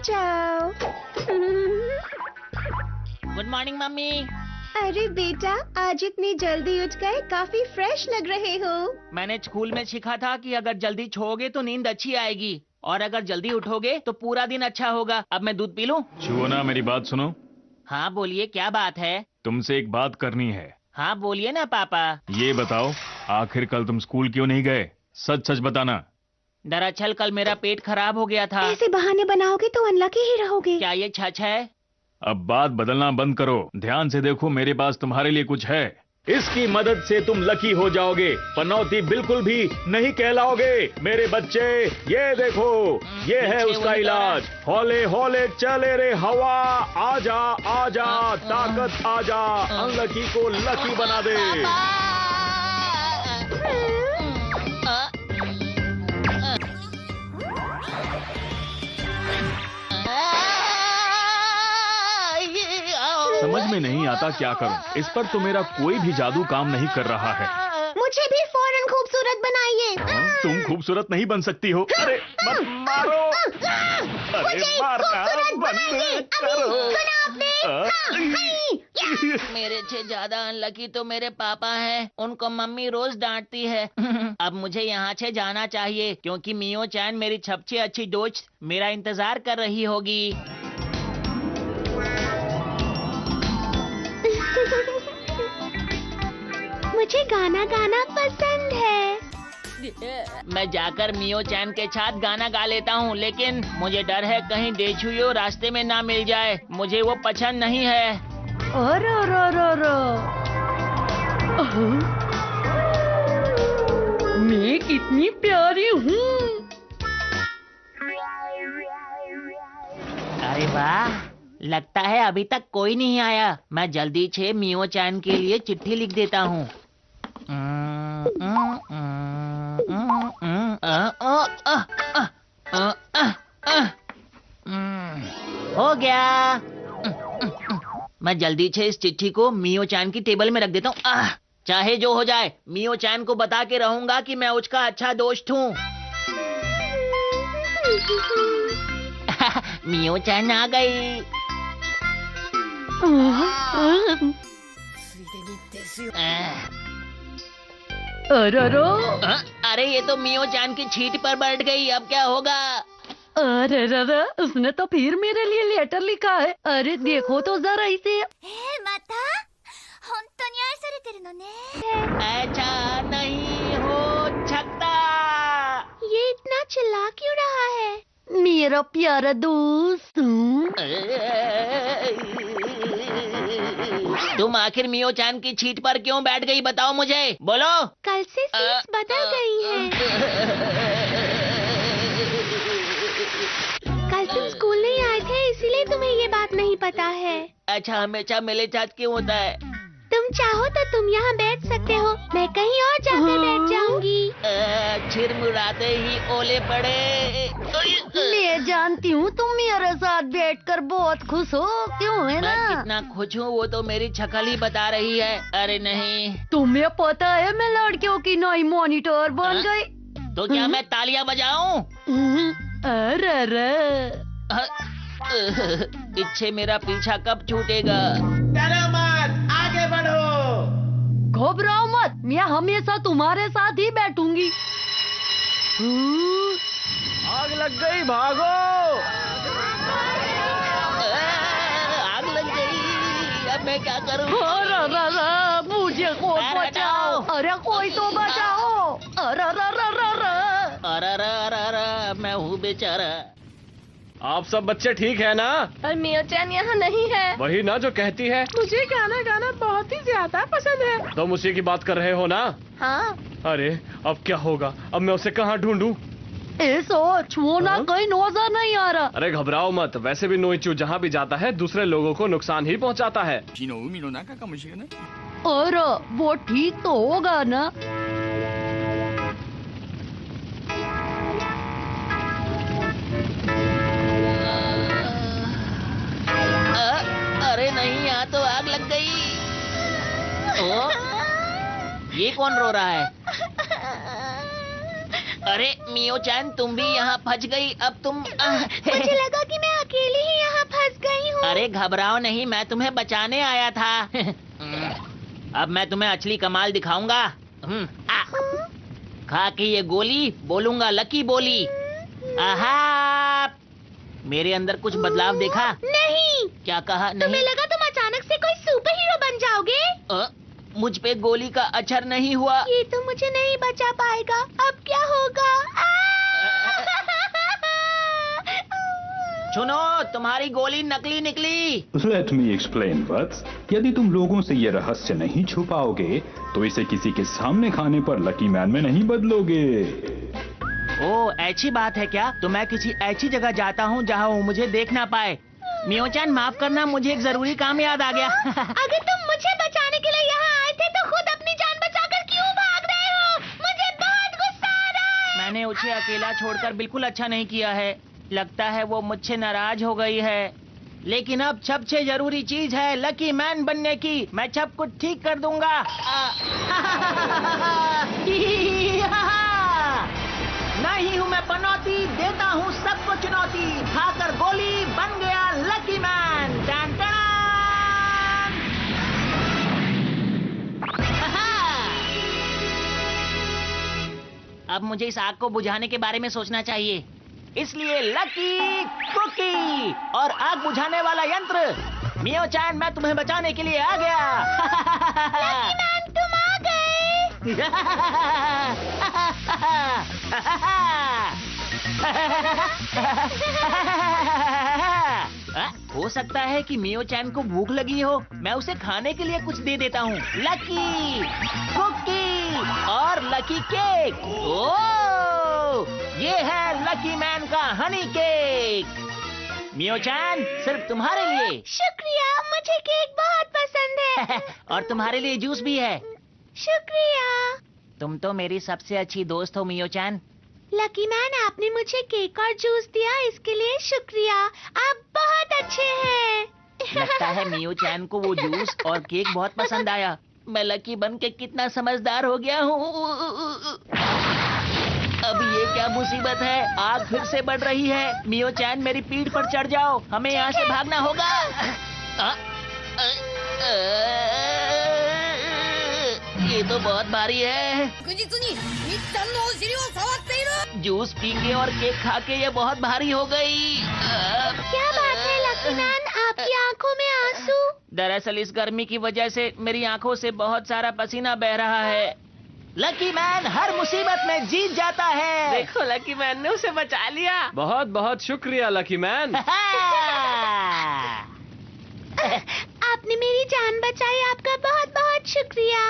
जाओ। Good morning mummy. अरे बेटा, आज इतनी जल्दी उठ गए, काफी फ्रेश लग रहे हो। मैंने स्कूल में सीखा था कि अगर जल्दी सोओगे तो नींद अच्छी आएगी और अगर जल्दी उठोगे तो पूरा दिन अच्छा होगा। अब मैं दूध पी लूं? शुभना, मेरी बात सुनो। हाँ बोलिए, क्या बात है? तुमसे एक बात करनी है। हाँ बोलिए ना पापा। ये बताओ, आखिर कल तुम स्कूल क्यों नहीं गए? सच सच बताना। दरअसल कल मेरा पेट खराब हो गया था। ऐसे बहाने बनाओगे तो अनलकी ही रहोगे। क्या ये सच है? अब बात बदलना बंद करो, ध्यान से देखो, मेरे पास तुम्हारे लिए कुछ है। इसकी मदद से तुम लकी हो जाओगे, पनौती बिल्कुल भी नहीं कहलाओगे। मेरे बच्चे, ये देखो, ये है उसका इलाज। हौले हौले चले रे हवा, आजा आजा, ताकत आजा, अनलकी को लकी बना दे। समझ में नहीं आता क्या करूं। इस पर तो मेरा कोई भी जादू काम नहीं कर रहा है। मुझे भी फौरन खूबसूरत बनाइए। तुम खूबसूरत नहीं बन सकती हो। अरे मत मारो, अरे मारना बंद करो। मेरे से ज्यादा अनलकी तो मेरे पापा हैं। उनको मम्मी रोज डांटती है। अब मुझे यहाँ से जाना चाहिए क्योंकि मियो चैन, मेरी सबसे अच्छी दोस्त, मेरा इंतजार कर रही होगी। मुझे गाना गाना पसंद है। मैं जाकर मियो चैन के साथ गाना गा लेता हूँ, लेकिन मुझे डर है कहीं डेचुयो रास्ते में ना मिल जाए। मुझे वो पसंद नहीं है। मैं कितनी प्यारी हूँ। अरे वाह, लगता है अभी तक कोई नहीं आया। मैं जल्दी से मियो चैन के लिए चिट्ठी लिख देता हूँ। हो गया। मैं जल्दी से इस चिट्ठी को मियो चैन की टेबल में रख देता हूँ। चाहे जो हो जाए, मियो चैन को बता के रहूंगा कि मैं उसका अच्छा दोस्त हूँ। मियो चैन आ गई। अरे ये तो मियो चैन की छीट पर बैठ गई। अब क्या होगा? अरे उसने तो फिर मेरे लिए लेटर लिखा है। अरे देखो तो जरा इसे। ऐसा नहीं हो सकता। ये इतना चिल्ला क्यों रहा है? मेरा प्यारा दोस्त। तुम आखिर मियो चैन की छीट पर क्यों बैठ गई, बताओ मुझे, बोलो। कल से सीट्स बदल गई है। कल तुम स्कूल नहीं आए थे, इसीलिए तुम्हें ये बात नहीं पता है। अच्छा, हमेशा मेरे साथ क्यों होता है? तुम चाहो तो तुम यहाँ बैठ सकते हो, मैं कहीं और जाकर बैठ जाऊंगी। सिर मुड़ाते ही ओले पड़े। मैं जानती हूँ तुम मेरे साथ बैठकर बहुत खुश हो, क्यों है मैं ना? कितना खुश हूँ वो तो मेरी शक्ल ही बता रही है। अरे नहीं। तुम्हें पता है मैं लड़कियों की नई मॉनिटर बन गई। तो क्या मैं तालियां बजाऊं? अरे इससे मेरा पीछा कब छूटेगा? डरो मत, आगे बढ़ो। घबराओ मत, मैं हमेशा तुम्हारे साथ ही बैठूंगी। आग लग गई, भागो। आग लग गई। अब मैं क्या करूं? अरे मुझे कोई अरे बचाओ। हटाओ। अरे कोई तो बचाओ। अरे अरे मैं हूँ बेचारा। आप सब बच्चे ठीक है ना? और मियो चैन यहाँ नहीं है। वही ना जो कहती है। मुझे गाना गाना बहुत ही ज्यादा पसंद है। तुम उसी की बात कर रहे हो ना? हाँ। अरे अब क्या होगा? अब मैं उसे कहाँ ढूंढूं? छूना कहीं नजर नहीं आ रहा। अरे घबराओ मत, वैसे भी नोइचू जहाँ भी जाता है दूसरे लोगों को नुकसान ही पहुँचाता है। और वो ठीक तो होगा ना? अरे नहीं, यहाँ तो आग लग गई। ओ, ये कौन रो रहा है? अरे मियो चैन, तुम भी यहाँ फंस गई। अब तुम मुझे लगा कि मैं अकेले अरे घबराओ नहीं, मैं तुम्हें बचाने आया था। अब मैं तुम्हें असली कमाल दिखाऊंगा। खा के ये गोली बोलूंगा लकी बोली। आहा, मेरे अंदर कुछ बदलाव देखा? नहीं। क्या कहा? तुम्हें नहीं। लगा तुम अचानक से कोई सुपर हीरो बन जाओगे? मुझ पे गोली का असर नहीं हुआ। ये तो मुझे नहीं बचा पाएगा। अब क्या होगा? सुनो, तुम्हारी गोली नकली निकली। Let me explain, Vats. यदि तुम लोगों से ये रहस्य नहीं छुपाओगे तो इसे किसी के सामने खाने पर लकी मैन में नहीं बदलोगे। ओ, ऐसी बात है क्या? तो मैं किसी ऐसी जगह जाता हूँ जहाँ वो मुझे देख ना पाए। मियो-चान, माफ करना, मुझे एक जरूरी काम याद आ गया। अगर तुम मुझे बचाने के लिए यहाँ आए थे तो खुद अपनी जान बचाकर क्यों भाग रहे हो? मुझे बहुत गुस्सा आ रहा है। मैंने उसे अकेला छोड़कर बिल्कुल अच्छा नहीं किया है। लगता है वो मुझसे नाराज हो गई है। लेकिन अब सबसे जरूरी चीज है लकी मैन बनने की। मैं सब कुछ ठीक कर दूंगा। नहीं हूँ मैं पनौती, देता हूँ सबको चुनौती। खाकर गोली बन गया लकी मैन। Ton ton. अब मुझे इस आग को बुझाने के बारे में सोचना चाहिए। इसलिए लकी कुकी और आग बुझाने वाला यंत्र। मियो-चान, मैं तुम्हें बचाने के लिए आ गया। लकी मैन, तुम आ गए। हो सकता है कि मियो-चान को भूख लगी हो। मैं उसे खाने के लिए कुछ दे देता हूँ। लकी कुकी और लकी केक। ओह, ये है लकी मैन का हनी केक। मियो-चान, सिर्फ तुम्हारे लिए। शुक्रिया, मुझे केक बहुत पसंद है। और तुम्हारे लिए जूस भी है। शुक्रिया। तुम तो मेरी सबसे अच्छी दोस्त हो मियो-चान। लकी मैन, आपने मुझे केक और जूस दिया, इसके लिए शुक्रिया। आप बहुत अच्छे हैं। लगता है मियो-चान को वो जूस और केक बहुत पसंद आया। मैं लकी बन के कितना समझदार हो गया हूँ। अब ये क्या मुसीबत है? आग फिर से बढ़ रही है। मियो-चान, मेरी पीठ पर चढ़ जाओ, हमें यहाँ से भागना होगा। ये तो बहुत भारी है। जूस पी के और केक खा के ये बहुत भारी हो गई। क्या बात है लकी मैन, आपकी आंखों में आंसू? दरअसल इस गर्मी की वजह से मेरी आंखों से बहुत सारा पसीना बह रहा है। लकी मैन हर मुसीबत में जीत जाता है। देखो, लकी मैन ने उसे बचा लिया। बहुत बहुत शुक्रिया लकी मैन। आपने मेरी जान बचाई, आपका बहुत बहुत शुक्रिया।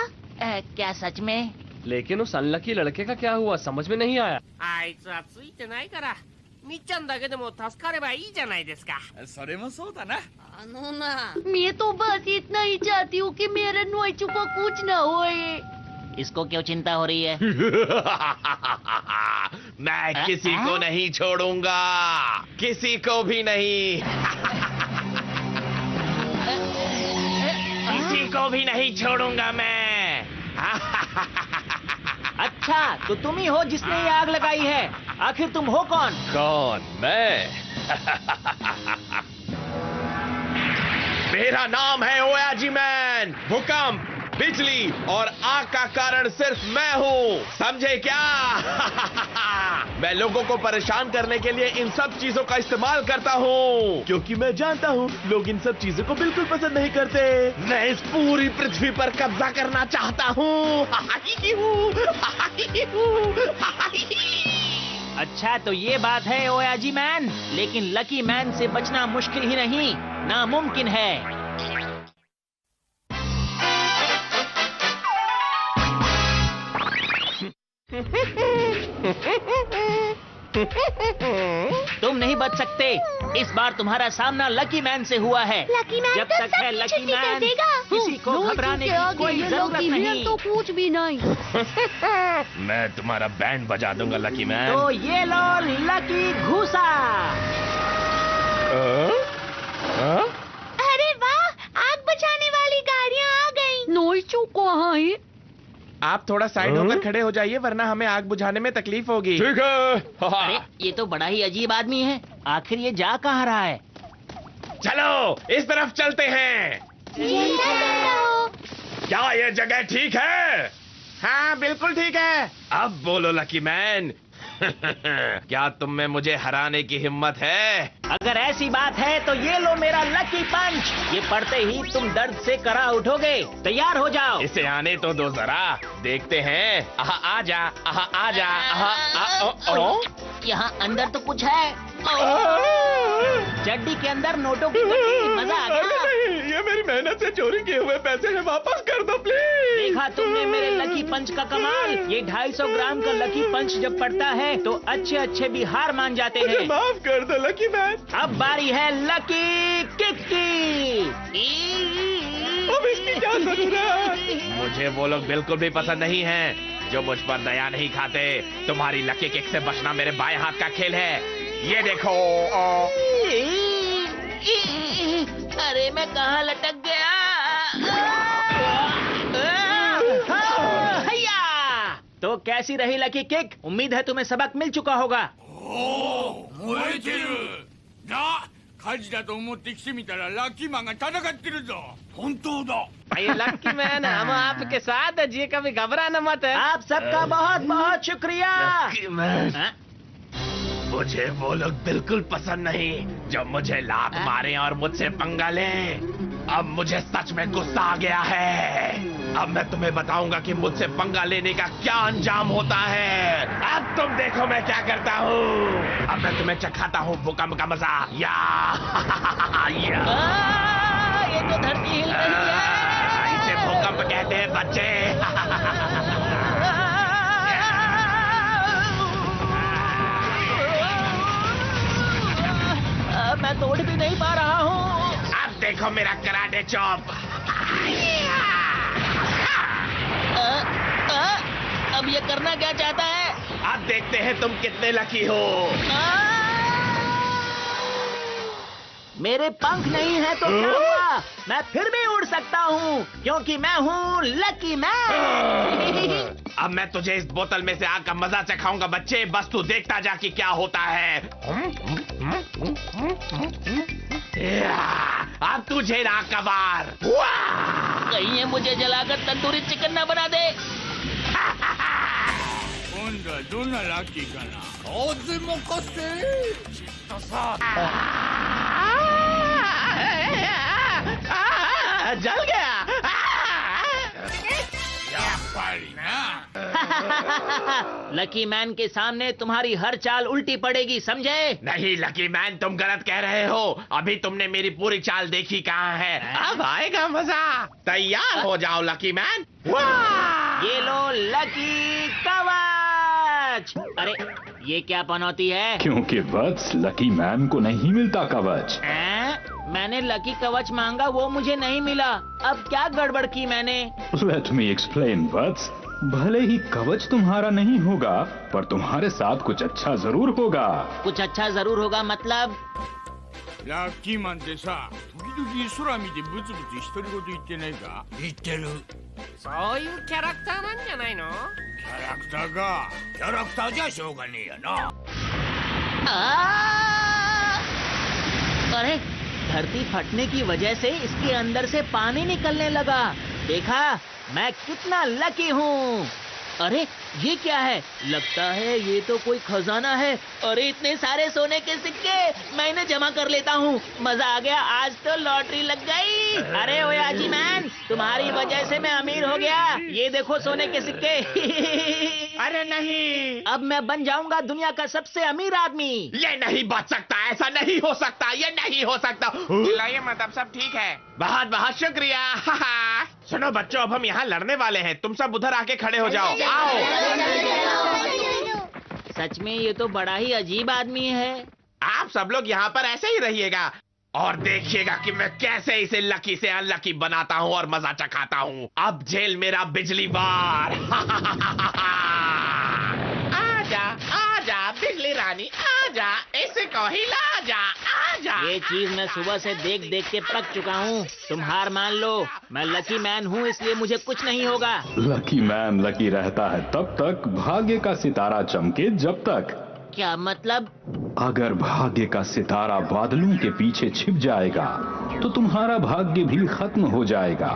क्या सच में? लेकिन उस अनलकी लड़के का क्या हुआ, समझ में नहीं आया। あいつはついてないからみっちゃんだけでも助かればいいじゃないですか。それもそうだな。मैं तो बस इतना ही चाहती हूँ कि मेरे नोइचू को कुछ न होए। इसको क्यों चिंता हो रही है? मैं किसी को नहीं छोड़ूंगा, किसी को भी नहीं। किसी को भी नहीं छोड़ूंगा मैं। अच्छा, तो तुम ही हो जिसने ये आग लगाई है। आखिर तुम हो कौन? कौन? मैं। मेरा नाम है ओयाजी मैन। भूकंप, बिजली और आग का कारण सिर्फ मैं हूँ, समझे क्या? मैं लोगों को परेशान करने के लिए इन सब चीजों का इस्तेमाल करता हूँ, क्योंकि मैं जानता हूँ लोग इन सब चीजों को बिल्कुल पसंद नहीं करते। मैं इस पूरी पृथ्वी पर कब्जा करना चाहता हूँ। अच्छा, तो ये बात है ओयाजी मैन। लेकिन लकी मैन से बचना मुश्किल ही नहीं, नामुमकिन है। तुम नहीं बच सकते। इस बार तुम्हारा सामना लकी मैन से हुआ है। लकी मैन जब तो तक है सब लकी छुट्टी कर मैन, देगा। किसी को घबराने की कोई जरूरत नहीं। तो कुछ भी नहीं। मैं तुम्हारा बैंड बजा दूंगा लकी मैन। तो ये लो लकी घूसा। अरे वाह, आग बुझाने वाली गाड़ियाँ आ गई। नोइचू कहाँ है? आप थोड़ा साइड होकर खड़े हो जाइए, वरना हमें आग बुझाने में तकलीफ होगी। ठीक है। अरे, ये तो बड़ा ही अजीब आदमी है। आखिर ये जा कहाँ रहा है? चलो इस तरफ चलते हैं। क्या ये जगह ठीक है? हाँ बिल्कुल ठीक है। अब बोलो लकी मैन, क्या तुम में मुझे हराने की हिम्मत है? अगर ऐसी बात है तो ये लो मेरा लकी पंच। ये पढ़ते ही तुम दर्द से करा उठोगे। तैयार हो जाओ। इसे आने तो दो जरा, देखते हैं। आजा, आजा, यहाँ अंदर तो कुछ है। चड्डी के अंदर नोटों की गड्डी। मजा आ गया। ये मेरी मेहनत से चोरी किए हुए पैसे हैं, वापस कर दो प्लीज। देखा तुमने मेरे लकी पंच का कमाल। ये 250 ग्राम का लकी पंच जब पड़ता है तो अच्छे अच्छे भी हार मान जाते हैं। माफ कर दो लकी मैन। अब बारी है लकी किक की। अब इसकी क्या जरूरत? मुझे वो लोग बिल्कुल भी पसंद नहीं हैं जो मुझ पर दया नहीं खाते। तुम्हारी लकी किक से बचना मेरे बाएं हाथ का खेल है। ये देखो। अरे मैं कहाँ लटक गया? तो कैसी रही लकी किक? उम्मीद है तुम्हें सबक मिल चुका होगा। 燃えてるな。火事だと思って来てみたらラッキーマンが戦ってるぞ。本当だ。लकी मैन, हम आपके साथ है जी, कभी घबराना मत है। आप सबका बहुत बहुत शुक्रिया। हाँ? मुझे वो लोग बिल्कुल पसंद नहीं जो मुझे लात मारे और मुझसे पंगा ले। अब मुझे सच में गुस्सा आ गया है। अब मैं तुम्हें बताऊंगा कि मुझसे पंगा लेने का क्या अंजाम होता है। अब तुम देखो मैं क्या करता हूँ। अब मैं तुम्हें चखाता हूँ भूकंप का मजा। या ये तो धरती हिल रही है। इसे भूकंप कहते हैं बच्चे। मैं तोड़ भी नहीं पा रहा हूँ। अब देखो मेरा कराटे चॉप। अब ये करना क्या चाहता है? अब देखते हैं तुम कितने लकी हो। मेरे पंख नहीं है तो क्या हुआ? मैं फिर भी उड़ सकता हूँ क्योंकि मैं हूँ लकी मैन। अब मैं तुझे इस बोतल में से आग का मजा चखाऊंगा बच्चे। बस तू देखता जा कि क्या होता है। अब तुझे आग का वार। कहीं ये मुझे जलाकर तंदूरी चिकन न बना दे। 今度はどんなラッキーかな。風任せ。きっとさ。 जल गया। やっぱりな。 लकी मैन के सामने तुम्हारी हर चाल उल्टी पड़ेगी, समझे? नहीं लकी मैन, तुम गलत कह रहे हो। अभी तुमने मेरी पूरी चाल देखी कहाँ है। अब आएगा मजा। तैयार हो जाओ लकी मैन। ये लो लकी कवच। अरे ये क्या पनौती है? क्योंकि वत्स लकी मैन को नहीं मिलता कवच। मैंने लकी कवच मांगा, वो मुझे नहीं मिला। अब क्या गड़बड़ की मैंने? लेट मी एक्सप्लेन वत्स। भले ही कवच तुम्हारा नहीं होगा पर तुम्हारे साथ कुछ अच्छा जरूर होगा। कुछ अच्छा जरूर होगा मतलब? ラッキーマンってさ、時々空見てブツブツ独り言言ってないか。言ってる。そういうキャラクターなんじゃないの？キャラクターか。キャラクターじゃしょうがねえやな。अरे धरती फटने की वजह से इसके अंदर से पानी निकलने लगा। देखा मैं कितना लकी हूँ। अरे ये क्या है? लगता है ये तो कोई खजाना है। अरे इतने सारे सोने के सिक्के मैं इन्हें जमा कर लेता हूँ। मजा आ गया, आज तो लॉटरी लग गई। अरे ओयाजी मैन, तुम्हारी वजह से मैं अमीर हो गया। ये देखो सोने के सिक्के। अरे नहीं, अब मैं बन जाऊंगा दुनिया का सबसे अमीर आदमी। ये नहीं बच सकता। ऐसा नहीं हो सकता। ये नहीं हो सकता। चिल्लाइए मत, अब सब ठीक है। बहुत बहुत शुक्रिया। सुनो बच्चों, अब हम यहाँ लड़ने वाले हैं। तुम सब उधर आके खड़े हो जाओ। आओ। सच में ये तो बड़ा ही अजीब आदमी है। आप सब लोग यहाँ पर ऐसे ही रहिएगा और देखिएगा कि मैं कैसे इसे लकी से अनलकी बनाता हूँ और मजा चखाता हूँ। अब जेल मेरा बिजली बार। आजा आजा बिजली रानी, आजा, इसे को हिला जा, आजा। ये चीज मैं सुबह से देख देख के पक चुका हूँ। तुम हार मान लो, मैं लकी मैन हूँ इसलिए मुझे कुछ नहीं होगा। लकी मैन लकी रहता है तब तक, भाग्य का सितारा चमके जब तक। क्या मतलब? अगर भाग्य का सितारा बादलों के पीछे छिप जाएगा तो तुम्हारा भाग्य भी खत्म हो जाएगा।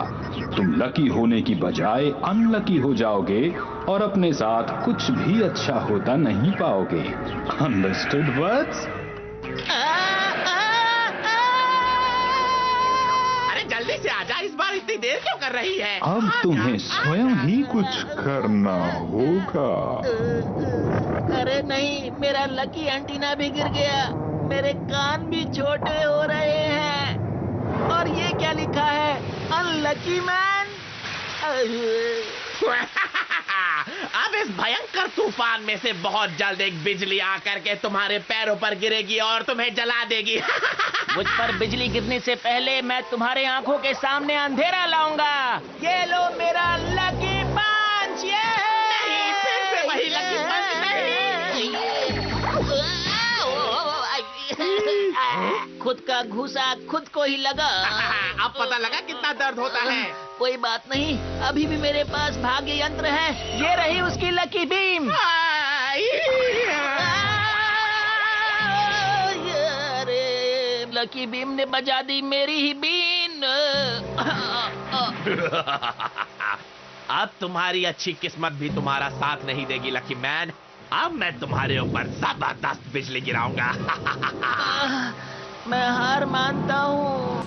तुम लकी होने की बजाय अनलकी हो जाओगे और अपने साथ कुछ भी अच्छा होता नहीं पाओगे। Understood buts? अरे जल्दी से आजा, इस बार इतनी देर क्यों कर रही है? अब तुम्हें स्वयं ही कुछ करना होगा। अरे नहीं, मेरा लकी एंटीना भी गिर गया, मेरे कान भी छोटे हो रहे हैं, और ये क्या लिखा है, अनलकी मैन। अब इस भयंकर तूफान में से बहुत जल्द एक बिजली आकर के तुम्हारे पैरों पर गिरेगी और तुम्हें जला देगी। मुझ पर बिजली गिरने से पहले मैं तुम्हारे आंखों के सामने अंधेरा लाऊंगा। ये लो मेरा लकी पंच। ये नहीं, फिर से वही लकी पंच। खुद का घूसा खुद को ही लगा। अब पता लगा कितना दर्द होता है। कोई बात नहीं, अभी भी मेरे पास भाग्य यंत्र है। ये रही उसकी लकी बीम। अरे लकी बीम ने बजा दी मेरी ही बीन। अब तुम्हारी अच्छी किस्मत भी तुम्हारा साथ नहीं देगी लकी मैन। अब मैं तुम्हारे ऊपर जबरदस्त बिजली गिराऊंगा। मैं हार मानता हूँ।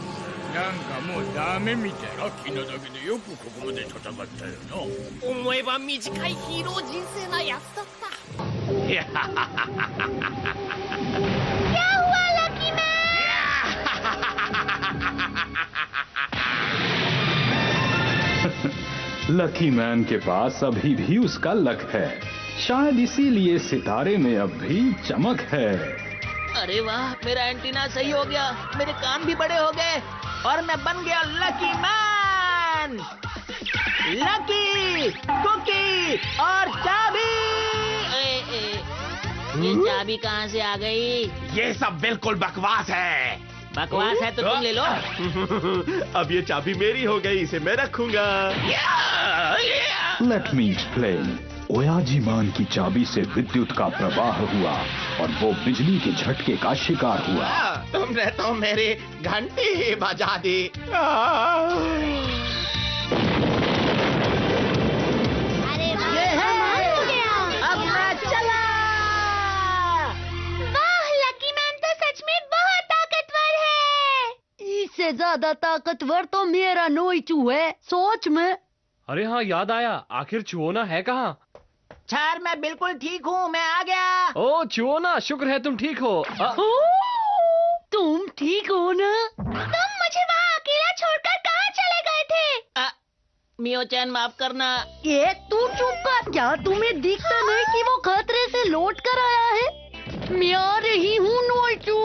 なんかもうダメみたい。ラッキーなだけでよくここまで戦ったよな。思えば短いヒーロー人生なやつだった。 क्या हुआ लकी मैन? लकी मैन के पास अभी भी उसका लक है। शायद इसीलिए सितारे में अब भी चमक है। अरे वाह, मेरा एंटीना सही हो गया, मेरे कान भी बड़े हो गए और मैं बन गया लकी मैन। लकी, कुकी और चाबी। ये चाबी कहाँ से आ गई? ये सब बिल्कुल बकवास है। बकवास है तो तुम ले लो। अब ये चाबी मेरी हो गई, इसे मैं रखूंगा। Let me explain. ओयाजीमान की चाबी से विद्युत का प्रवाह हुआ और वो बिजली के झटके का शिकार हुआ। तुमने तो मेरी घंटी ही बजा दी। अरे अब मैं चला। वाह, लकी मैन तो सच में बहुत ताकतवर है। इससे ज्यादा ताकतवर तो मेरा नोइचू है, सोच में। अरे हाँ, याद आया, आखिर चुओना है कहाँ? छार, मैं बिल्कुल ठीक हूँ, मैं आ गया। ओ चुओना, शुक्र है तुम ठीक हो। तुम ठीक हो ना? तुम मुझे वहाँ अकेला छोड़कर कहाँ चले गए थे? मियो चैन, माफ करना। ये तू चुप कर। क्या तुम्हें दिखता नहीं कि वो खतरे से लौट कर आया है? मैं आ रही हूँ नोइचू।